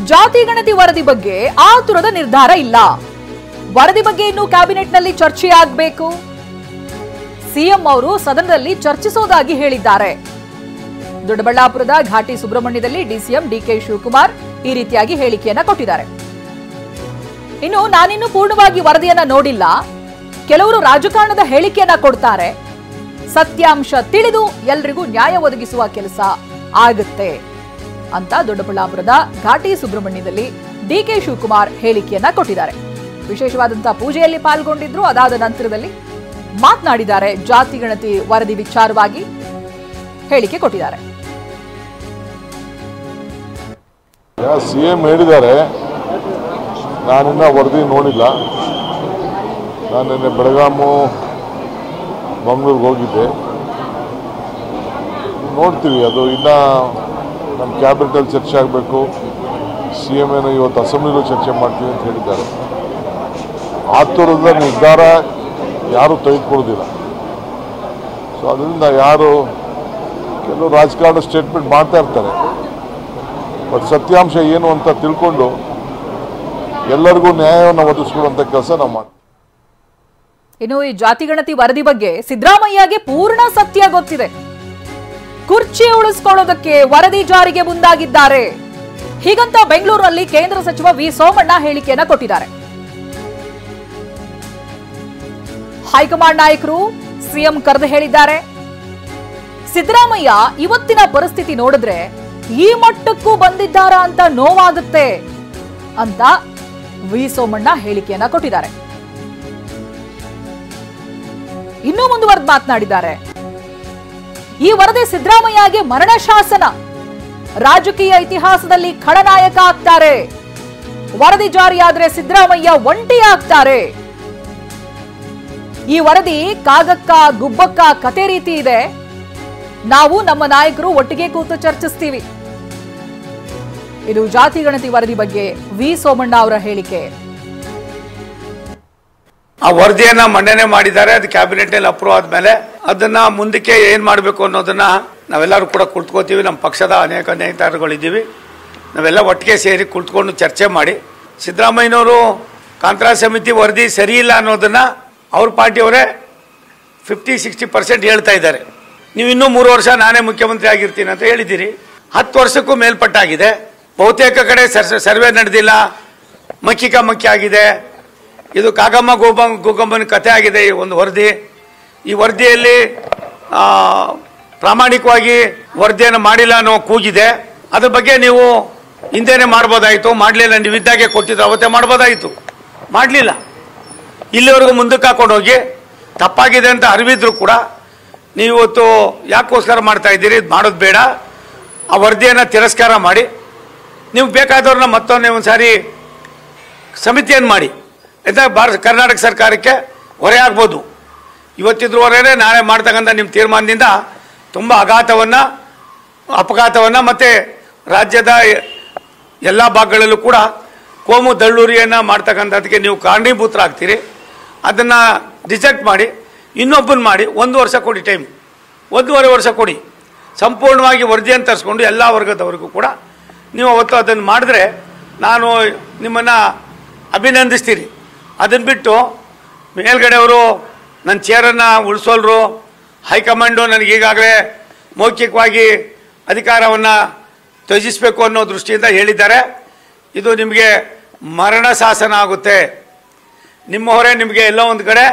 ಜಾತಿ ಗಣತಿ ವರದಿ ಬಗ್ಗೆ ಆತುರದ ನಿರ್ಧಾರ ಇಲ್ಲ. ವರದಿ ಬಗ್ಗೆ ಇನ್ನೂ ಕ್ಯಾಬಿನೆಟ್ನಲ್ಲಿ ಚರ್ಚೆ ಆಗಬೇಕು. ಸಿಎಂ ಅವರು ಸದನದಲ್ಲಿ ಚರ್ಚಿಸೋದಾಗಿ ಹೇಳಿದ್ದಾರೆ. ದೊಡ್ಡಬಳ್ಳಾಪುರದ ಘಾಟಿ ಸುಬ್ರಹ್ಮಣ್ಯದಲ್ಲಿ ಡಿಸಿಎಂ ಡಿಕೆ ಶಿವಕುಮಾರ್ ಈ ರೀತಿಯಾಗಿ ಹೇಳಿಕೆಯನ್ನ ಕೊಟ್ಟಿದ್ದಾರೆ. ಇನ್ನು ನಾನಿನ್ನೂ ಪೂರ್ಣವಾಗಿ ವರದಿಯನ್ನ ನೋಡಿಲ್ಲ, ಕೆಲವರು ರಾಜಕಾರಣದ ಹೇಳಿಕೆಯನ್ನ ಕೊಡ್ತಾರೆ, ಸತ್ಯಾಂಶ ತಿಳಿದು ಎಲ್ರಿಗೂ ನ್ಯಾಯ ಒದಗಿಸುವ ಕೆಲಸ ಆಗುತ್ತೆ ಅಂತ ದೊಡ್ಡಬಳ್ಳಾಪುರದ ಘಾಟಿ ಸುಬ್ರಹ್ಮಣ್ಯದಲ್ಲಿ ಡಿಕೆ ಶಿವಕುಮಾರ್ ಹೇಳಿಕೆಯನ್ನ ಕೊಟ್ಟಿದ್ದಾರೆ. ವಿಶೇಷವಾದಂತಹ ಪೂಜೆಯಲ್ಲಿ ಪಾಲ್ಗೊಂಡಿದ್ರು. ಅದಾದ ನಂತರದಲ್ಲಿ ಮಾತನಾಡಿದ್ದಾರೆ. ಜಾತಿ ಗಣತಿ ವರದಿ ವಿಚಾರವಾಗಿ ಹೇಳಿಕೆ ಕೊಟ್ಟಿದ್ದಾರೆ. ಸಿಎಂ ಹೇಳಿದ್ದಾರೆ, ನಾನಿನ್ನ ವರದಿ ನೋಡಿಲ್ಲ. ನಾನು ನಿನ್ನೆ ಬೆಳಗಾಮು ಮಂಗಳೂರಿಗೆ ಹೋಗಿದ್ದೆ. ನೋಡ್ತೀವಿ, ಅದು ಇನ್ನೂ ನಮ್ಮ ಕ್ಯಾಬಿನೆಟಲ್ಲಿ ಚರ್ಚೆ ಆಗಬೇಕು. ಸಿಎಂ ಏನೋ ಇವತ್ತು ಅಸೆಂಬ್ಲಿಲೂ ಚರ್ಚೆ ಮಾಡ್ತೀವಿ ಅಂತ ಹೇಳಿದ್ದಾರೆ. ಆತುರದ ನಿರ್ಧಾರ ಯಾರೂ ತೆಗೆದುಕೊಳ್ಳೋದಿಲ್ಲ. ಸೊ ಅದರಿಂದ ಕೆಲವು ರಾಜಕಾರಣ ಸ್ಟೇಟ್ಮೆಂಟ್ ಮಾಡ್ತಾ ಇರ್ತಾರೆ. ಬಟ್ ಸತ್ಯಾಂಶ ಏನು ಅಂತ ತಿಳ್ಕೊಂಡು ಎಲ್ಲರಿಗೂ ನ್ಯಾಯವನ್ನು ಒದಗಿಸ್ಕೊಳ್ಳುವಂಥ ಕೆಲಸ ನಾವು ಮಾಡ್ತೀವಿ. ಇನ್ನು ಈ ಜಾತಿ ಗಣತಿ ವರದಿ ಬಗ್ಗೆ ಸಿದ್ದರಾಮಯ್ಯಗೆ ಪೂರ್ಣ ಸತ್ಯ ಗೊತ್ತಿದೆ. ಕುರ್ಚಿ ಉಳಿಸಿಕೊಳ್ಳೋದಕ್ಕೆ ವರದಿ ಜಾರಿಗೆ ಮುಂದಾಗಿದ್ದಾರೆ. ಹೀಗಂತ ಬೆಂಗಳೂರಿನಲ್ಲಿ ಕೇಂದ್ರ ಸಚಿವ ವಿ ಸೋಮಣ್ಣ ಹೇಳಿಕೆಯನ್ನ ಕೊಟ್ಟಿದ್ದಾರೆ. ಹೈಕಮಾಂಡ್ ನಾಯಕರು ಸಿಎಂ ಕರೆದು ಹೇಳಿದ್ದಾರೆ. ಸಿದ್ದರಾಮಯ್ಯ ಇವತ್ತಿನ ಪರಿಸ್ಥಿತಿ ನೋಡಿದ್ರೆ ಈ ಮಟ್ಟಕ್ಕೂ ಬಂದಿದ್ದಾರಾ ಅಂತ ನೋವಾಗುತ್ತೆ ಅಂತ ವಿ ಸೋಮಣ್ಣ ಹೇಳಿಕೆಯನ್ನ ಕೊಟ್ಟಿದ್ದಾರೆ. ಇನ್ನೂ ಮುಂದುವರೆದು ಮಾತನಾಡಿದ್ದಾರೆ. ಈ ವರದಿ ಸಿದ್ದರಾಮಯ್ಯಗೆ ಮರಣ ಶಾಸನ, ರಾಜಕೀಯ ಇತಿಹಾಸದಲ್ಲಿ ಖಳನಾಯಕ ಆಗ್ತಾರೆ. ವರದಿ ಜಾರಿಯಾದ್ರೆ ಸಿದ್ದರಾಮಯ್ಯ ಒಂಟಿ ಆಗ್ತಾರೆ. ಈ ವರದಿ ಕಾಗಕ್ಕ ಗುಬ್ಬಕ್ಕ ಕತೆ ರೀತಿ ಇದೆ. ನಾವು ನಮ್ಮ ನಾಯಕರು ಒಟ್ಟಿಗೆ ಕೂತು ಚರ್ಚಿಸ್ತೀವಿ. ಇದು ಜಾತಿ ಗಣತಿ ವರದಿ ಬಗ್ಗೆ ವಿ ಸೋಮಣ್ಣ ಅವರ ಹೇಳಿಕೆ. ಆ ವರದಿಯನ್ನ ಮಂಡನೆ ಮಾಡಿದ್ದಾರೆ. ಅದು ಕ್ಯಾಬಿನೆಟ್ ಅಲ್ಲಿ ಅಪ್ರೂವ್ ಆದ್ಮೇಲೆ ಅದನ್ನ ಮುಂದಕ್ಕೆ ಏನ್ ಮಾಡಬೇಕು ಅನ್ನೋದನ್ನ ನಾವೆಲ್ಲರೂ ಕೂಡ ಕುಳಿತುಕೋತೀವಿ. ನಮ್ಮ ಪಕ್ಷದ ಅನೇಕ ನೇತಾರಗಳಿದ್ದೀವಿ. ನಾವೆಲ್ಲ ಒಟ್ಟಿಗೆ ಸೇರಿ ಕುಳಿತುಕೊಂಡು ಚರ್ಚೆ ಮಾಡಿ ಸಿದ್ದರಾಮಯ್ಯನವರು ಕಾಂತರಾಜ್ ಸಮಿತಿ ವರದಿ ಸರಿ ಇಲ್ಲ ಅನ್ನೋದನ್ನ ಅವ್ರ ಪಾರ್ಟಿಯವರೇ 50-60% ಹೇಳ್ತಾ ಇದ್ದಾರೆ. ನೀವು ಇನ್ನೂ 3 ವರ್ಷ ನಾನೇ ಮುಖ್ಯಮಂತ್ರಿ ಆಗಿರ್ತೀನಿ ಅಂತ ಹೇಳಿದ್ದೀರಿ. 10 ವರ್ಷಕ್ಕೂ ಮೇಲ್ಪಟ್ಟಾಗಿದೆ. ಬಹುತೇಕ ಕಡೆ ಸರ್ವೆ ನಡೆದಿಲ್ಲ, ಮಕ್ಕಿ ಆಗಿದೆ. ಇದು ಕಾಗಮ್ಮ ಗೂಗಮ್ಮನ ಕಥೆ ಆಗಿದೆ ಈ ಒಂದು ವರದಿ. ಈ ವರದಿಯಲ್ಲಿ ಪ್ರಾಮಾಣಿಕವಾಗಿ ವರದಿಯನ್ನು ಮಾಡಿಲ್ಲ ಅನ್ನೋ ಕೂಗಿದೆ. ಅದ್ರ ಬಗ್ಗೆ ನೀವು ಹಿಂದೆನೆ ಮಾಡ್ಬೋದಾಯಿತು, ಮಾಡಲಿಲ್ಲ. ನೀವು ಇದ್ದಾಗೆ ಕೊಟ್ಟಿದ್ದು ಅವತ್ತೇ ಮಾಡ್ಬೋದಾಯಿತು, ಮಾಡಲಿಲ್ಲ. ಇಲ್ಲಿವರೆಗೂ ಮುಂದಕ್ಕೆ ಹಾಕೊಂಡು ಹೋಗಿ ತಪ್ಪಾಗಿದೆ ಅಂತ ಅರಿವಿದ್ರು ಕೂಡ ನೀವು ಇವತ್ತು ಯಾಕೋಸ್ಕರ ಮಾಡ್ತಾ ಇದ್ದೀರಿ? ಇದು ಮಾಡೋದು ಬೇಡ. ಆ ವರದಿಯನ್ನು ತಿರಸ್ಕಾರ ಮಾಡಿ ನೀವು ಬೇಕಾದವ್ರನ್ನ ಮತ್ತೊಂದು ಒಂದು ಸಾರಿ ಸಮಿತಿಯನ್ನು ಮಾಡಿ ಕರ್ನಾಟಕ ಸರ್ಕಾರಕ್ಕೆ ಹೊರೆ ಆಗ್ಬೋದು. ಇವತ್ತಿದ್ರು ಹೊರೆನೇ ನಾಳೆ ಮಾಡ್ತಕ್ಕಂಥ ನಿಮ್ಮ ತೀರ್ಮಾನದಿಂದ ತುಂಬ ಅಪಘಾತವನ್ನು ಮತ್ತು ರಾಜ್ಯದ ಎಲ್ಲ ಭಾಗಗಳಲ್ಲೂ ಕೂಡ ಕೋಮು ದಳ್ಳೂರಿಯನ್ನು ಮಾಡ್ತಕ್ಕಂಥದ್ದಕ್ಕೆ ನೀವು ಕಾರಣೀಭೂತರಾಗ್ತೀರಿ. ಅದನ್ನು ರಿಜೆಕ್ಟ್ ಮಾಡಿ ಇನ್ನೊಬ್ಬನ ಮಾಡಿ 1 ವರ್ಷ ಕೊಡಿ ಟೈಮ್, 1.5 ವರ್ಷ ಕೊಡಿ. ಸಂಪೂರ್ಣವಾಗಿ ವರದಿಯನ್ನು ತರಿಸ್ಕೊಂಡು ಎಲ್ಲ ವರ್ಗದವರಿಗೂ ಕೂಡ ನೀವು ಅವತ್ತು ಅದನ್ನು ಮಾಡಿದ್ರೆ ನಾನು ನಿಮ್ಮನ್ನು ಅಭಿನಂದಿಸ್ತೀರಿ. ಅದನ್ನು ಬಿಟ್ಟು ಮೇಲ್ಗಡೆಯವರು ನನ್ನ ಚೇರನ್ನು ಉಳಿಸೋಲ್ರು, ಹೈಕಮಾಂಡು ನನಗೆ ಈಗಾಗಲೇ ಮೌಖಿಕವಾಗಿ ಅಧಿಕಾರವನ್ನು ತ್ಯಜಿಸಬೇಕು ಅನ್ನೋ ದೃಷ್ಟಿಯಿಂದ ಹೇಳಿದ್ದಾರೆ. ಇದು ನಿಮಗೆ ಮರಣ ಶಾಸನ ಆಗುತ್ತೆ. ನಿಮ್ಮ ಹೊರೆ ನಿಮಗೆ ಎಲ್ಲೋ ಒಂದು ಕಡೆ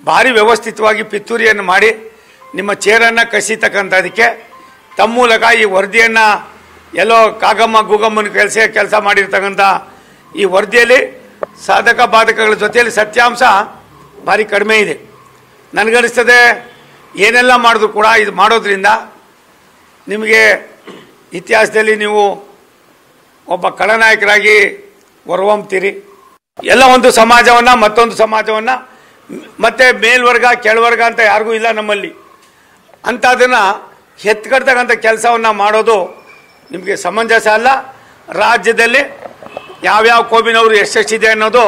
ಭಾರಿ ವ್ಯವಸ್ಥಿತವಾಗಿ ಪಿತ್ತೂರಿಯನ್ನು ಮಾಡಿ ನಿಮ್ಮ ಚೇರನ್ನು ಕಸಿತಕ್ಕಂಥದಕ್ಕೆ ತಮ್ಮ ಮೂಲಕ ಈ ವರದಿಯನ್ನು ಎಲ್ಲೋ ಕಾಗಮ್ಮ ಗೂಗಮ್ಮನ ಕೆಲಸ ಮಾಡಿರ್ತಕ್ಕಂಥ ಈ ವರದಿಯಲ್ಲಿ ಸಾಧಕ ಬಾಧಕಗಳ ಜೊತೆಯಲ್ಲಿ ಸತ್ಯಾಂಶ ಭಾರಿ ಕಡಿಮೆ ಇದೆ. ನನಗನ್ನಿಸ್ತದೆ ಏನೆಲ್ಲ ಮಾಡಿದ್ರು ಕೂಡ ಇದು ಮಾಡೋದ್ರಿಂದ ನಿಮಗೆ ಇತಿಹಾಸದಲ್ಲಿ ನೀವು ಒಬ್ಬ ಖಳನಾಯಕರಾಗಿ ಹೊರಹೊಮ್ಮುತ್ತೀರಿ. ಎಲ್ಲ ಒಂದು ಸಮಾಜವನ್ನು ಮತ್ತೊಂದು ಸಮಾಜವನ್ನು ಮತ್ತೆ ಮೇಲ್ವರ್ಗ ಕೆಳವರ್ಗ ಅಂತ ಯಾರಿಗೂ ಇಲ್ಲ ನಮ್ಮಲ್ಲಿ. ಅಂಥದನ್ನು ಎತ್ಕಡ್ತಕ್ಕಂಥ ಕೆಲಸವನ್ನು ಮಾಡೋದು ನಿಮಗೆ ಸಮಂಜಸ ಅಲ್ಲ. ರಾಜ್ಯದಲ್ಲಿ ಯಾವ್ಯಾವ ಕೋಮಿನವರು ಎಷ್ಟೆಷ್ಟಿದೆ ಅನ್ನೋದು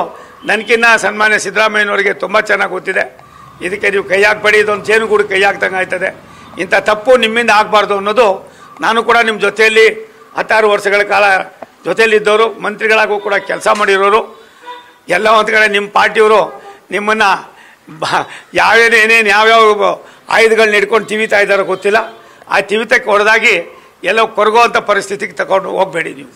ನನಗಿನ್ನ ಸನ್ಮಾನ್ಯ ಸಿದ್ದರಾಮಯ್ಯನವರಿಗೆ ತುಂಬ ಚೆನ್ನಾಗಿ ಗೊತ್ತಿದೆ. ಇದಕ್ಕೆ ನೀವು ಕೈ ಹಾಕಬೇಡಿ, ಇದೊಂದು ಜೇನುಗೂಡು ಕೈ ಹಾಕ್ದಂಗೆ ಆಯ್ತದೆ. ಇಂಥ ತಪ್ಪು ನಿಮ್ಮಿಂದ ಆಗಬಾರ್ದು ಅನ್ನೋದು ನಾನು ಕೂಡ ನಿಮ್ಮ ಜೊತೆಯಲ್ಲಿ 16 ವರ್ಷಗಳ ಕಾಲ ಜೊತೆಯಲ್ಲಿದ್ದವರು ಮಂತ್ರಿಗಳಾಗೂ ಕೂಡ ಕೆಲಸ ಮಾಡಿರೋರು ಎಲ್ಲ ಒಂದು ಕಡೆ ನಿಮ್ಮ ಪಾರ್ಟಿಯವರು ನಿಮ್ಮನ್ನು ಯಾವ್ಯಾವ ಆಯುಧಗಳನ್ನ ಹಿಡ್ಕೊಂಡು ತಿವಿತಾ ಇದ್ದಾರೋ ಗೊತ್ತಿಲ್ಲ. ಆ ತಿವಿತಕ್ಕೆ ಹೊಡೆದಾಗಿ ಎಲ್ಲೋ ಕೊರಗುವಂಥ ಪರಿಸ್ಥಿತಿಗೆ ತಗೊಂಡು ಹೋಗಬೇಡಿ ನೀವು.